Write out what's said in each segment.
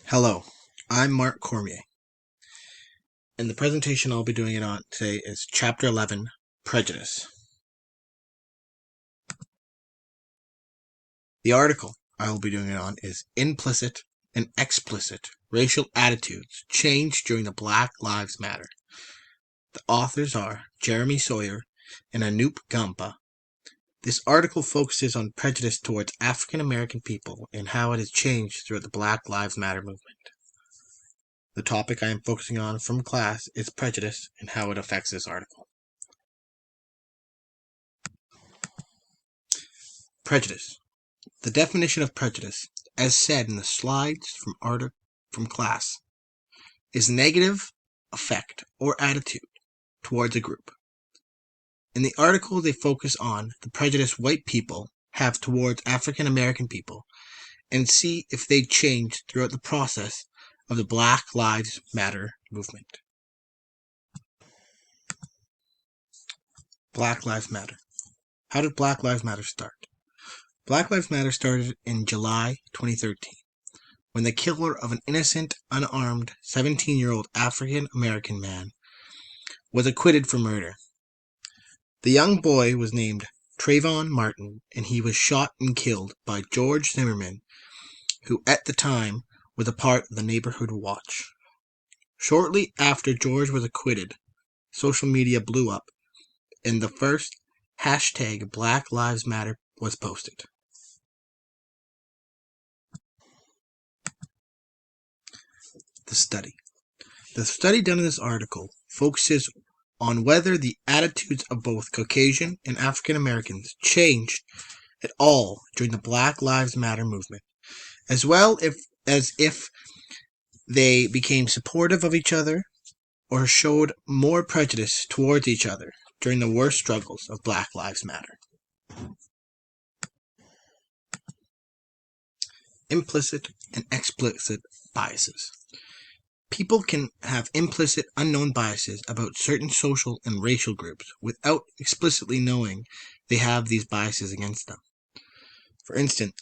Hello, I'm Mark Cormier, and the presentation I'll be doing it on today is Chapter 11, Prejudice. The article I will be doing it on is Implicit and Explicit Racial Attitudes Changed During the Black Lives Matter. The authors are Jeremy Sawyer and Anoop Gampa. This article focuses on prejudice towards African American people and how it has changed throughout the Black Lives Matter movement. The topic I am focusing on from class is prejudice and how it affects this article. Prejudice. The definition of prejudice, as said in the slides from class, is negative affect or attitude towards a group. In the article, they focus on the prejudice white people have towards African American people and see if they changed throughout the process of the Black Lives Matter movement. Black Lives Matter. How did Black Lives Matter start? Black Lives Matter started in July 2013, when the killer of an innocent, unarmed 17-year-old African American man was acquitted for murder. The young boy was named Trayvon Martin, and he was shot and killed by George Zimmerman, who at the time was a part of the Neighborhood Watch. Shortly after George was acquitted, social media blew up, and the first hashtag Black Lives Matter was posted. The study. The study done in this article focuses on whether the attitudes of both Caucasian and African Americans changed at all during the Black Lives Matter movement, as well as if they became supportive of each other or showed more prejudice towards each other during the worst struggles of Black Lives Matter. Implicit and explicit biases. People can have implicit, unknown biases about certain social and racial groups without explicitly knowing they have these biases against them. For instance,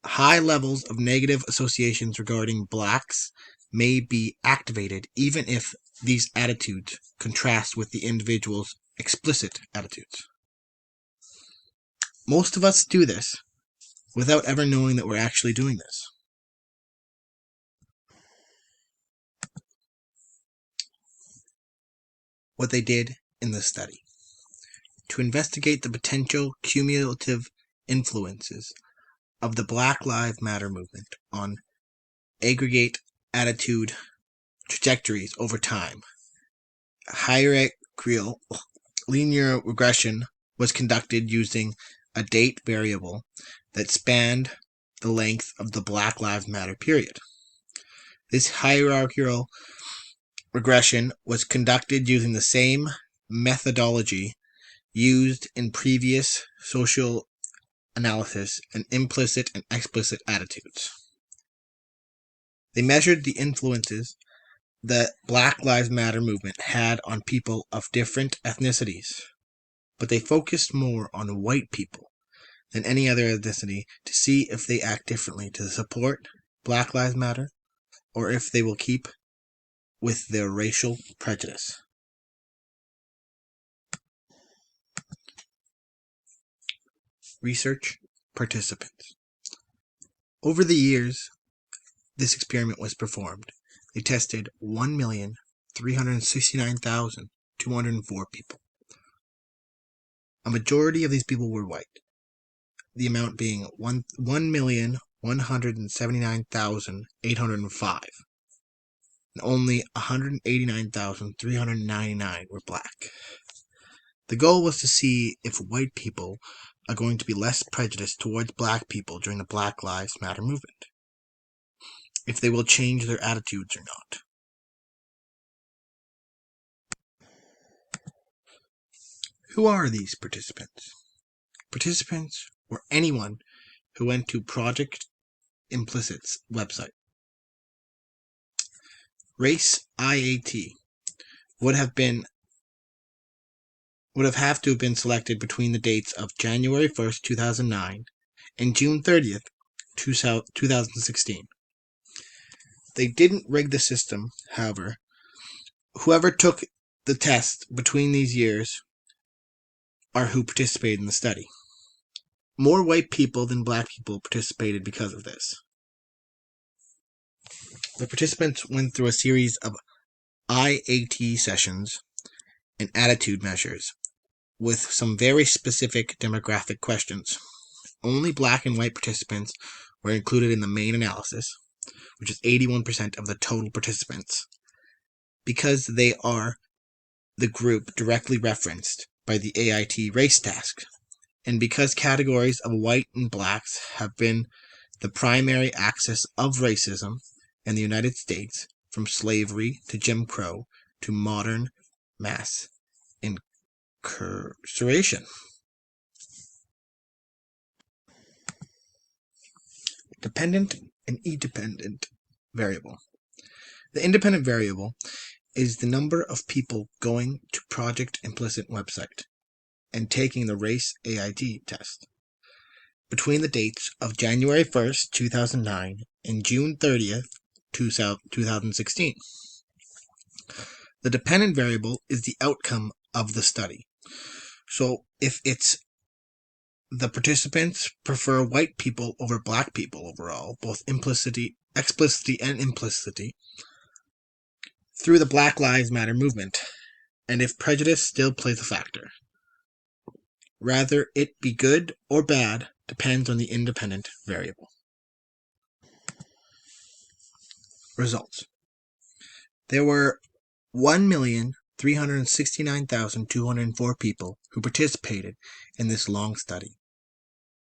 high levels of negative associations regarding blacks may be activated even if these attitudes contrast with the individual's explicit attitudes. Most of us do this without ever knowing that we're actually doing this. What they did in the study. To investigate the potential cumulative influences of the Black Lives Matter movement on aggregate attitude trajectories over time, hierarchical linear regression was conducted using a date variable that spanned the length of the Black Lives Matter period. This hierarchical regression was conducted using the same methodology used in previous social analysis and implicit and explicit attitudes. They measured the influences the Black Lives Matter movement had on people of different ethnicities, but they focused more on white people than any other ethnicity to see if they act differently to support Black Lives Matter or if they will keep with their racial prejudice. Research participants. Over the years this experiment was performed, they tested 1,369,204 people. A majority of these people were white, the amount being 1,179,805, and only 189,399 were black. The goal was to see if white people are going to be less prejudiced towards black people during the Black Lives Matter movement, if they will change their attitudes or not. Who are these participants? Participants were anyone who went to Project Implicit's website. Race IAT would have to have been selected between the dates of January 1st, 2009 and June 30th, 2016. They didn't rig the system, however. Whoever took the test between these years are who participated in the study. More white people than black people participated because of this. The participants went through a series of IAT sessions and attitude measures with some very specific demographic questions. Only black and white participants were included in the main analysis, which is 81% of the total participants, because they are the group directly referenced by the AIT race task, and because categories of white and blacks have been the primary axis of racism in the United States from slavery to Jim Crow to modern mass incarceration. Dependent and independent variable. The independent variable is the number of people going to Project Implicit website and taking the race AIT test between the dates of January 1st, 2009 and June 30th, 2016. The dependent variable is the outcome of the study. So if it's the participants prefer white people over black people overall, both explicitly and implicitly, through the Black Lives Matter movement, and if prejudice still plays a factor. Rather it be good or bad depends on the independent variable. Results. There were 1,369,204 people who participated in this long study.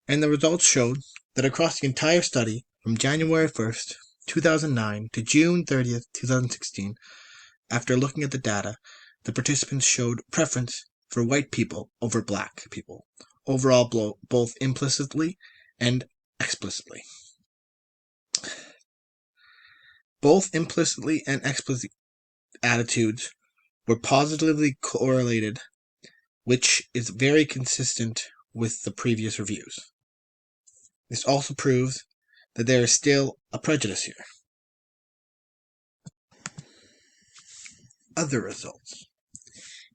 And the results showed that across the entire study, from January 1st, 2009 to June 30th, 2016, after looking at the data, the participants showed preference for white people over black people, overall both implicitly and explicitly. Both implicitly and explicit attitudes were positively correlated, which is very consistent with the previous reviews. This also proves that there is still a prejudice here. Other results.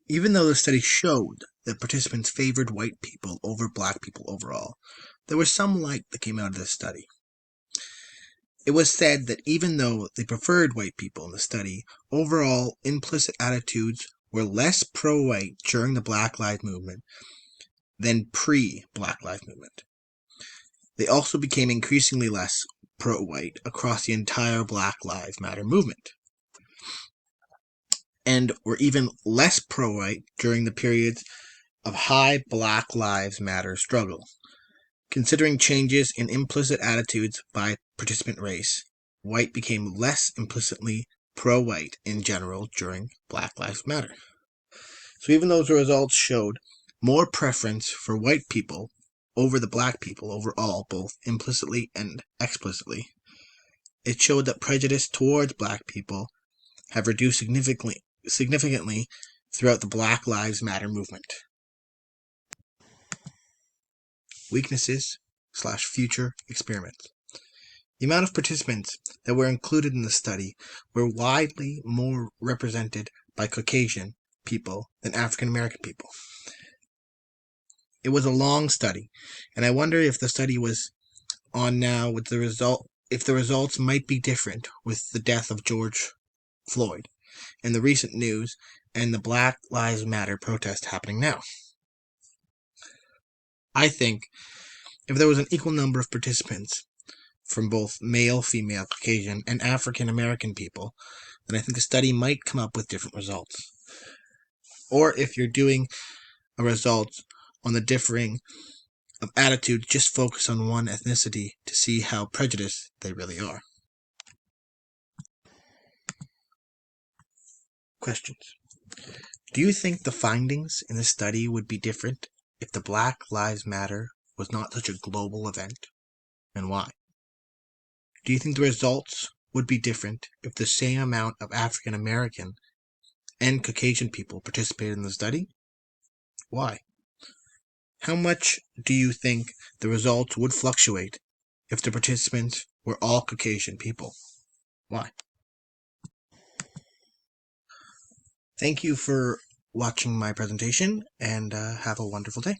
Even though the study showed that participants favored white people over black people overall, there was some light that came out of this study. It was said that even though they preferred white people in the study, overall implicit attitudes were less pro-white during the Black Lives Movement than pre-Black Lives Movement. They also became increasingly less pro-white across the entire Black Lives Matter movement, and were even less pro-white during the periods of high Black Lives Matter struggle. Considering changes in implicit attitudes by participant race, white became less implicitly pro-white in general during Black Lives Matter. So even though the results showed more preference for white people over the black people overall, both implicitly and explicitly, it showed that prejudice towards black people have reduced significantly throughout the Black Lives Matter movement. Weaknesses/future experiments. The amount of participants that were included in the study were widely more represented by Caucasian people than African American people. It was a long study, and I wonder if the study was on now with the result, if the results might be different with the death of George Floyd and the recent news and the Black Lives Matter protest happening now. I think if there was an equal number of participants from both male, female, Caucasian, and African American people, then I think the study might come up with different results. Or if you're doing a result on the differing of attitude, just focus on one ethnicity to see how prejudiced they really are. Questions. Do you think the findings in the study would be different if the Black Lives Matter was not such a global event, and why? Do you think the results would be different if the same amount of African American and Caucasian people participated in the study? Why? How much do you think the results would fluctuate if the participants were all Caucasian people? Why? Thank you for watching my presentation, and have a wonderful day.